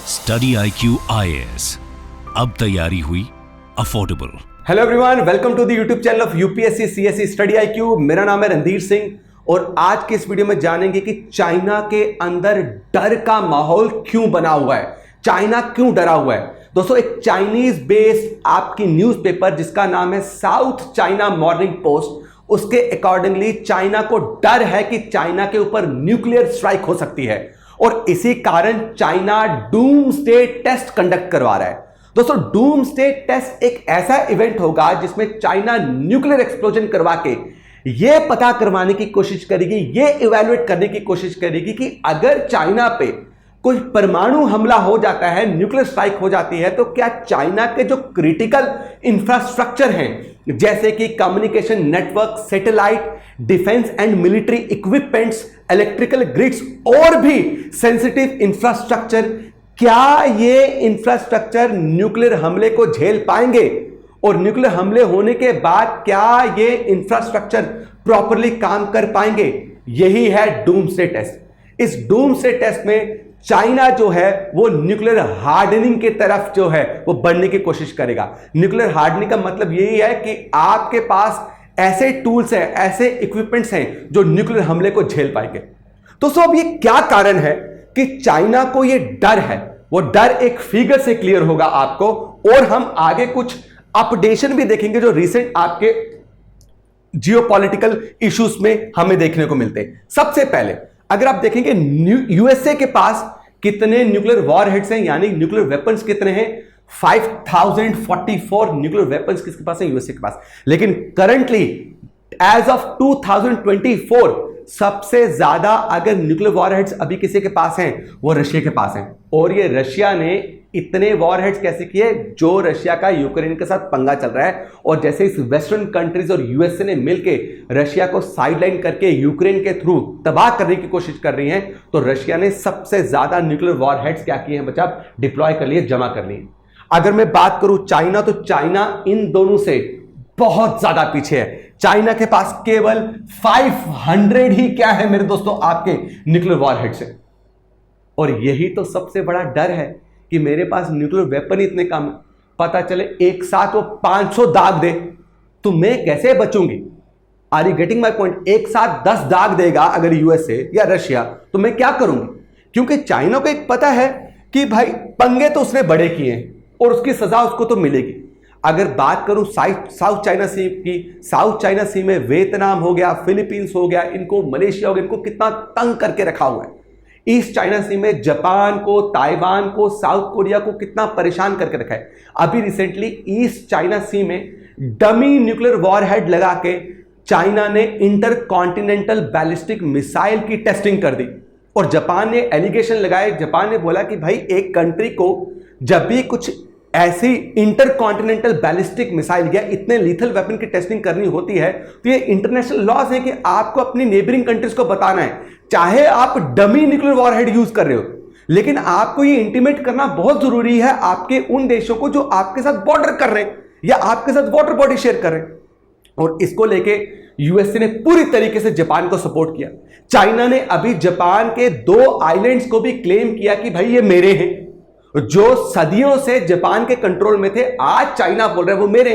Study IQ IAS, अब तैयारी हुई affordable. Hello everyone, welcome to the YouTube channel of UPSC CSE study IQ। मेरा नाम है रणधीर सिंह और आज के इस वीडियो में जानेंगे कि चाइना के अंदर डर का माहौल क्यों बना हुआ है, चाइना क्यों डरा हुआ है। दोस्तों, एक चाइनीज बेस्ड आपकी न्यूज़पेपर जिसका नाम है साउथ चाइना मॉर्निंग पोस्ट, उसके अकॉर्डिंगली चाइना को डर है कि चाइना के ऊपर न्यूक्लियर स्ट्राइक हो सकती है और इसी कारण चाइना डूम्सडे टेस्ट कंडक्ट करवा रहा है। दोस्तों, डूम्सडे टेस्ट एक ऐसा इवेंट होगा जिसमें चाइना न्यूक्लियर एक्सप्लोजन करवा के यह पता करवाने की कोशिश करेगी, यह इवैल्यूएट करने की कोशिश करेगी कि अगर चाइना पे कोई परमाणु हमला हो जाता है, न्यूक्लियर स्ट्राइक हो जाती है, तो क्या चाइना के जो क्रिटिकल इंफ्रास्ट्रक्चर हैं जैसे कि communication network, satellite, defence and military equipments, electrical grids और भी सेंसिटिव इंफ्रास्ट्रक्चर, क्या ये इंफ्रास्ट्रक्चर न्यूक्लियर हमले को झेल पाएंगे और न्यूक्लियर हमले होने के बाद क्या ये इंफ्रास्ट्रक्चर प्रॉपरली काम कर पाएंगे? यही है डूम्सडे टेस्ट। इस डूम्सडे टेस्ट में चाइना जो है वो न्यूक्लियर हार्डनिंग की तरफ जो है वो बढ़ने की कोशिश करेगा। न्यूक्लियर हार्डनिंग का मतलब यही है कि आपके पास ऐसे टूल्स हैं, ऐसे इक्विपमेंट्स हैं जो न्यूक्लियर हमले को झेल पाएंगे। दोस्तों, अब ये क्या कारण है कि चाइना को ये डर है? वो डर एक फिगर से क्लियर होगा आपको और हम आगे कुछ अपडेशन भी देखेंगे जो रिसेंट आपके जियोपॉलिटिकल इश्यूज में हमें देखने को मिलते हैं। सबसे पहले अगर आप देखेंगे यूएसए के पास कितने न्यूक्लियर वॉरहेड्स हैं, यानी न्यूक्लियर वेपन्स कितने हैं? 5044 न्यूक्लियर वेपन्स किसके पास है? यूएसए के पास। लेकिन करंटली एज ऑफ 2024 सबसे ज्यादा अगर न्यूक्लियर वॉरहेड्स अभी किसी के पास हैं वो रशिया के पास हैं। और ये रशिया ने इतने वॉरहेड्स कैसे किए? जो रशिया का यूक्रेन के साथ पंगा चल रहा है और जैसे इस वेस्टर्न कंट्रीज और यूएसए ने मिलकर रशिया को साइडलाइन करके यूक्रेन के थ्रू तबाह करने की कोशिश कर रही हैं, तो रशिया ने सबसे ज्यादा न्यूक्लियर वॉरहेड्स क्या किए हैं बच्चा? डिप्लॉय कर लिए, जमा कर लिए। अगर मैं बात करूं चाइना, तो चाइना इन दोनों से बहुत ज्यादा पीछे है। चाइना के पास केवल 500 ही क्या है मेरे दोस्तों आपके न्यूक्लियर वॉरहेड्स है। और यही तो सबसे बड़ा डर है कि मेरे पास न्यूक्लियर वेपन इतने कम है, पता चले एक साथ वो 500 दाग दे तो मैं कैसे बचूंगी? Are you getting my point? एक साथ 10 दाग देगा अगर यूएसए या रशिया, तो मैं क्या करूंगी? क्योंकि चाइना को एक पता है कि भाई पंगे तो उसने बड़े किए हैं और उसकी सजा उसको तो मिलेगी। अगर बात करूं साउथ चाइना सी की, साउथ चाइना सी में वियतनाम हो गया, फिलीपींस हो गया, इनको मलेशिया हो गया, इनको कितना तंग करके रखा हुआ है। ईस्ट चाइना सी में जापान को, ताइवान को, साउथ कोरिया को कितना परेशान करके रखा है। अभी रिसेंटली ईस्ट चाइना सी में डमी न्यूक्लियर वॉरहेड लगा के चाइना ने इंटरकॉन्टिनेंटल बैलिस्टिक मिसाइल की टेस्टिंग कर दी और जापान ने एलिगेशन लगाए। जापान ने बोला कि भाई एक कंट्री को जब भी कुछ ऐसी इंटरकॉन्टिनेंटल बैलिस्टिक मिसाइल या इतने लीथल वेपन की टेस्टिंग करनी होती है तो ये इंटरनेशनल लॉज है कि आपको अपनी नेबरिंग कंट्रीज को बताना है, चाहे आप डमी न्यूक्लियर वॉरहेड यूज कर रहे हो, लेकिन आपको ये इंटीमेट करना बहुत जरूरी है आपके उन देशों को जो आपके साथ बॉर्डर कर रहे हैं या आपके साथ वाटर बॉडी शेयर कर रहे हैं। और इसको लेके यूएसए ने पूरी तरीके से जापान को सपोर्ट किया। चाइना ने अभी जापान के 2 आइलैंड्स को भी क्लेम किया कि भाई ये मेरे हैं, जो सदियों से जापान के कंट्रोल में थे, आज चाइना बोल रहा है वो मेरे।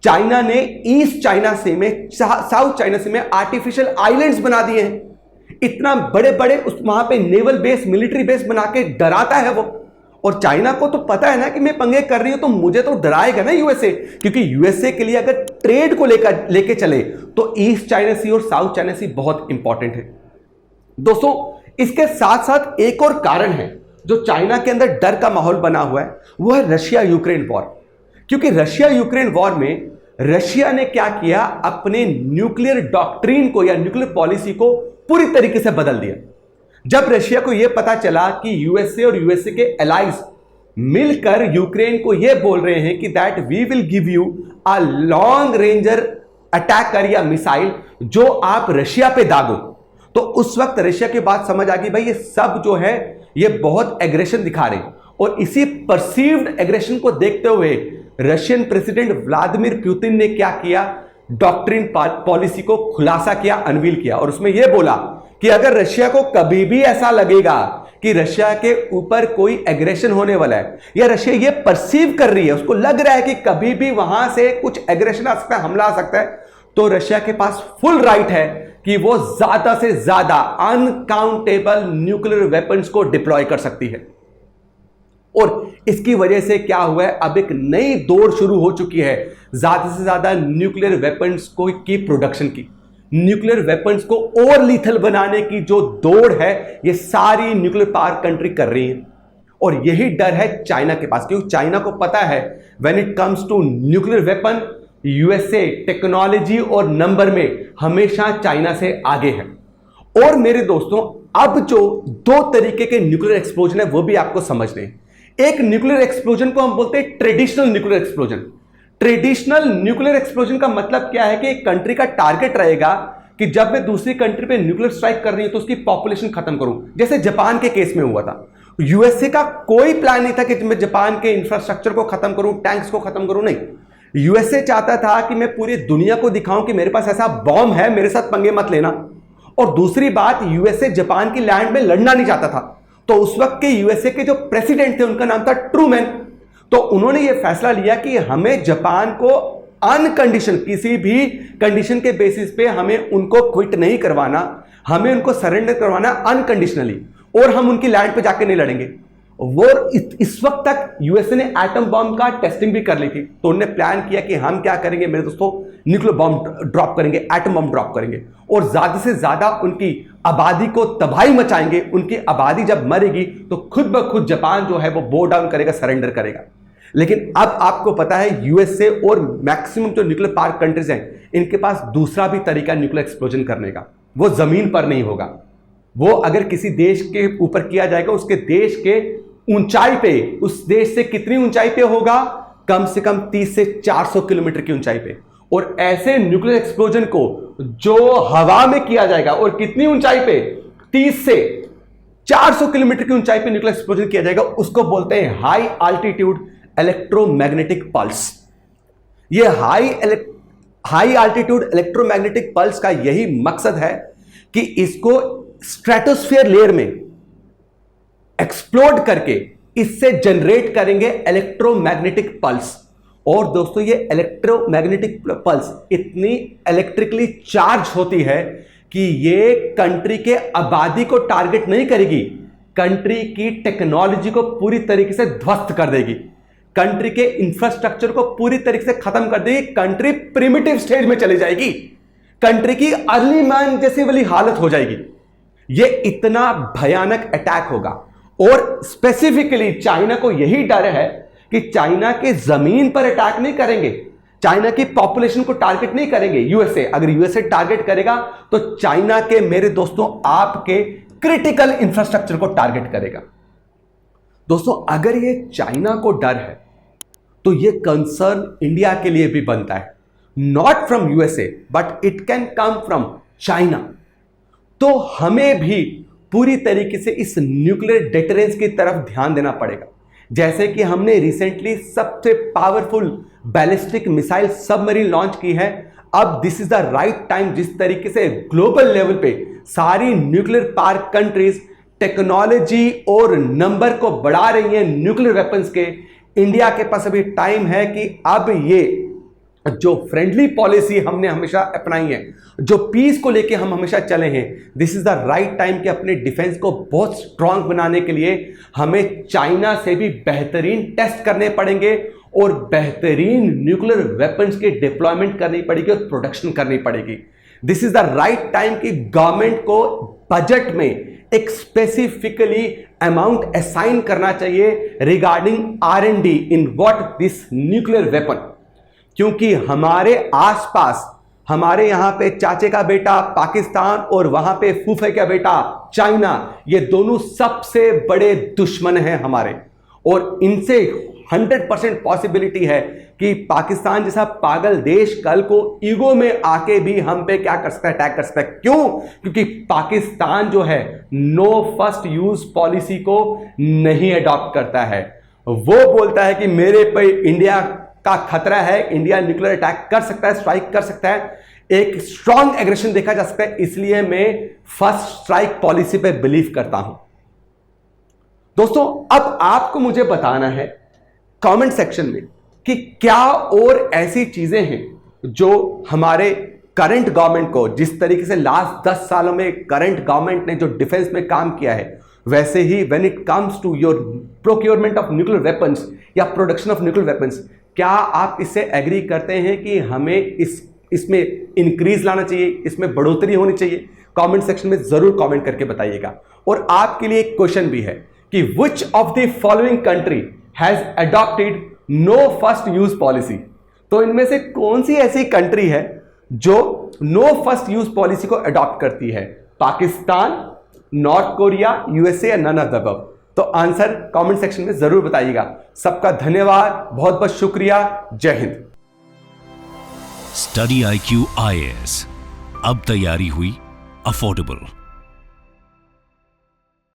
चाइना ने ईस्ट चाइना सी में, साउथ चाइना सी में आर्टिफिशियल आइलैंड्स बना दिए हैं। इतना बड़े बड़े वहां पे नेवल बेस, मिलिट्री बेस बना के डराता है वो। और चाइना को तो पता है ना कि मैं पंगे कर रही हूं तो मुझे तो डराएगा ना यूएसए, क्योंकि यूएसए के लिए अगर ट्रेड को लेके चले तो ईस्ट चाइना सी और साउथ चाइना सी बहुत इंपॉर्टेंट है। दोस्तों, इसके साथ साथ एक और कारण है जो चाइना के अंदर डर का माहौल बना हुआ है, वो है रशिया यूक्रेन वॉर। क्योंकि रशिया यूक्रेन वॉर में रशिया ने क्या किया? अपने न्यूक्लियर डॉक्ट्रिन को या न्यूक्लियर पॉलिसी को पूरी तरीके से बदल दिया। जब रशिया को यह पता चला कि यूएसए और यूएसए के एलाइज मिलकर यूक्रेन को यह बोल रहे हैं कि that we will give you a long ranger attacker या मिसाइल जो आप रशिया पे दागो, तो उस वक्त रशिया की बात समझ आ गई, भाई ये सब जो है ये बहुत एग्रेशन दिखा रहे हैं। और इसी परसीव्ड एग्रेशन को देखते हुए रशियन प्रेसिडेंट व्लादिमीर पुतिन ने क्या किया? डॉक्ट्रिन पॉलिसी को खुलासा किया, अनवील किया और उसमें यह बोला कि अगर रशिया को कभी भी ऐसा लगेगा कि रशिया के ऊपर कोई एग्रेशन होने वाला है, या रशिया ये परसीव कर रही है, उसको लग रहा है कि कभी भी वहां से कुछ एग्रेशन आ सकता है, हमला आ सकता है, तो रशिया के पास फुल राइट है कि वो ज्यादा से ज्यादा अनकाउंटेबल न्यूक्लियर वेपन्स को डिप्लॉय कर सकती है। और इसकी वजह से क्या हुआ है, अब एक नई दौड़ शुरू हो चुकी है ज्यादा से ज्यादा न्यूक्लियर वेपन्स की प्रोडक्शन की। न्यूक्लियर वेपन्स को और लीथल बनाने की जो दौड़ है, ये सारी न्यूक्लियर पावर कंट्री कर रही है। और यही डर है चाइना के पास, क्योंकि चाइना को पता है when it comes to nuclear weapon, USA technology और नंबर में हमेशा चाइना से आगे है। और मेरे दोस्तों, अब जो दो तरीके के न्यूक्लियर एक्सप्लोजन है वो भी आपको समझने हैं। एक न्यूक्लियर एक्सप्लोजन को हम बोलते हैं traditional nuclear explosion. Traditional nuclear explosion का मतलब क्या है कि एक कंट्री का टारगेट रहेगा कि जब मैं दूसरी कंट्री पे न्यूक्लियर स्ट्राइक कर रही हूं तो उसकी पॉपुलेशन खत्म करूं, जैसे जापान के केस में हुआ था। यूएसए का कोई प्लान नहीं था कि मैं जापान के इंफ्रास्ट्रक्चर को खत्म करूं, टैंक्स को खत्म करूं, नहीं। यूएसए चाहता था कि मैं पूरी दुनिया को दिखाऊं कि मेरे पास ऐसा बॉम्ब है, मेरे साथ पंगे मत लेना। और दूसरी बात, यूएसए जापान की लैंड में लड़ना नहीं चाहता था। तो उस वक्त के यूएसए के जो प्रेसिडेंट थे उनका नाम था ट्रूमैन। तो उन्होंने यह फैसला लिया कि हमें जापान को अनकंडीशन, किसी भी कंडीशन के बेसिस पे हमें उनको क्विट नहीं करवाना, हमें उनको सरेंडर करवाना अनकंडीशनली, और हम उनकी लैंड पे जाके नहीं लड़ेंगे। वो इस वक्त तक यूएसए ने एटम बॉम्ब का टेस्टिंग भी कर ली थी। तो उन्होंने प्लान किया कि हम क्या करेंगे मेरे दोस्तों, न्यूक्लियर बॉम्ब ड्रॉप करेंगे, एटम बॉम्ब ड्रॉप करेंगे, और ज्यादा से ज्यादा उनकी आबादी को तबाही मचाएंगे। उनकी आबादी जब मरेगी तो खुद ब खुद जापान जो है वो बो डाउन करेगा, सरेंडर करेगा। लेकिन अब आपको पता है यूएसए और मैक्सिमम जो न्यूक्लियर पावर कंट्रीज हैं, इनके पास दूसरा भी तरीका न्यूक्लियर एक्सप्लोजन करने का। वो जमीन पर नहीं होगा, वो अगर किसी देश के ऊपर किया जाएगा, उसके देश के ऊंचाई पे, उस देश से कितनी ऊंचाई पे होगा, कम से कम 30 से 400 किलोमीटर की ऊंचाई पे। और ऐसे न्यूक्लियर एक्सप्लोजन को जो हवा में किया जाएगा, और कितनी ऊंचाई पे, 30 से 400 किलोमीटर की ऊंचाई पे न्यूक्लियर एक्सप्लोजन किया जाएगा, उसको बोलते हैं हाई आल्टीट्यूड इलेक्ट्रोमैग्नेटिक पल्स। ये हाई आल्टीट्यूड इलेक्ट्रोमैग्नेटिक पल्स का यही मकसद है कि इसको स्ट्रेटोस्फीयर लेयर में एक्सप्लोड करके इससे जनरेट करेंगे इलेक्ट्रोमैग्नेटिक पल्स। और दोस्तों, ये इलेक्ट्रोमैग्नेटिक पल्स इतनी इलेक्ट्रिकली चार्ज होती है कि ये कंट्री के आबादी को टारगेट नहीं करेगी, कंट्री की टेक्नोलॉजी को पूरी तरीके से ध्वस्त कर देगी, कंट्री के इंफ्रास्ट्रक्चर को पूरी तरीके से खत्म कर देगी। कंट्री प्रिमिटिव स्टेज में चली जाएगी, कंट्री की अर्ली मैन जैसी वाली हालत हो जाएगी। ये इतना भयानक अटैक होगा। और स्पेसिफिकली चाइना को यही डर है कि चाइना के जमीन पर अटैक नहीं करेंगे, चाइना की पॉपुलेशन को टारगेट नहीं करेंगे यूएसए। अगर यूएसए टारगेट करेगा तो चाइना के, मेरे दोस्तों, आपके क्रिटिकल इंफ्रास्ट्रक्चर को टारगेट करेगा। दोस्तों, अगर ये चाइना को डर है तो ये कंसर्न इंडिया के लिए भी बनता है। Not from USA but it can come from China. तो हमें भी पूरी तरीके से इस न्यूक्लियर डिटरेंस की तरफ ध्यान देना पड़ेगा। जैसे कि हमने रिसेंटली सबसे powerful ballistic missile submarine launch की है। अब this is the right time, जिस तरीके से ग्लोबल लेवल पे सारी न्यूक्लियर पावर कंट्रीज टेक्नोलॉजी और नंबर को बढ़ा रही हैं न्यूक्लियर वेपन्स के, इंडिया के पास अभी टाइम है कि अब ये जो फ्रेंडली पॉलिसी हमने हमेशा अपनाई है, जो पीस को लेके हम हमेशा चले हैं, this is the right time कि अपने डिफेंस को बहुत स्ट्रांग बनाने के लिए हमें चाइना से भी बेहतरीन टेस्ट करने पड़ेंगे और बेहतरीन न्यूक्लियर वेपन्स की डिप्लॉयमेंट करनी पड़ेगी और प्रोडक्शन करनी पड़ेगी। This is the right time कि गवर्नमेंट को बजट में एक स्पेसिफिकली अमाउंट असाइन करना चाहिए regarding R&D in what this nuclear weapon. क्योंकि हमारे आसपास, हमारे यहां पे चाचे का बेटा पाकिस्तान और वहां पे फूफे का बेटा चाइना, ये दोनों सबसे बड़े दुश्मन हैं हमारे। और इनसे 100% पॉसिबिलिटी है कि पाकिस्तान जैसा पागल देश कल को ईगो में आके भी हम पे क्या कर सकता है, अटैक कर सकता है। क्यों? क्योंकि पाकिस्तान जो है नो फर्स्ट यूज पॉलिसी को नहीं अडॉप्ट करता है। वो बोलता है कि मेरे पे इंडिया का खतरा है, इंडिया न्यूक्लियर अटैक कर सकता है, स्ट्राइक कर सकता है। एक स्ट्रॉन्ग एग्रेशन देखा जा सकता है, इसलिए मैं फर्स्ट स्ट्राइक पॉलिसी पे बिलीव करता हूं। दोस्तों, अब आपको मुझे बताना है कमेंट सेक्शन में कि क्या और ऐसी चीजें हैं जो हमारे करंट गवर्नमेंट को, जिस तरीके से लास्ट 10 सालों में करंट गवर्नमेंट ने जो डिफेंस में काम किया है, वैसे ही when it comes to your procurement of nuclear weapons या प्रोडक्शन ऑफ न्यूक्लियर वेपन्स, क्या आप इससे एग्री करते हैं कि हमें इसमें इंक्रीज लाना चाहिए, इसमें बढ़ोतरी होनी चाहिए? कमेंट सेक्शन में जरूर कमेंट करके बताइएगा। और आपके लिए एक क्वेश्चन भी है कि which of the following country has adopted no first use policy? तो इनमें से कौन सी ऐसी कंट्री है जो नो फर्स्ट यूज पॉलिसी को अडॉप्ट करती है? पाकिस्तान, नॉर्थ कोरिया, यूएसए या नन ऑफ द अबव? तो आंसर कमेंट सेक्शन में जरूर बताइएगा। सबका धन्यवाद, बहुत बहुत शुक्रिया, जय हिंद। स्टडी IQ IAS, अब तैयारी हुई अफोर्डेबल।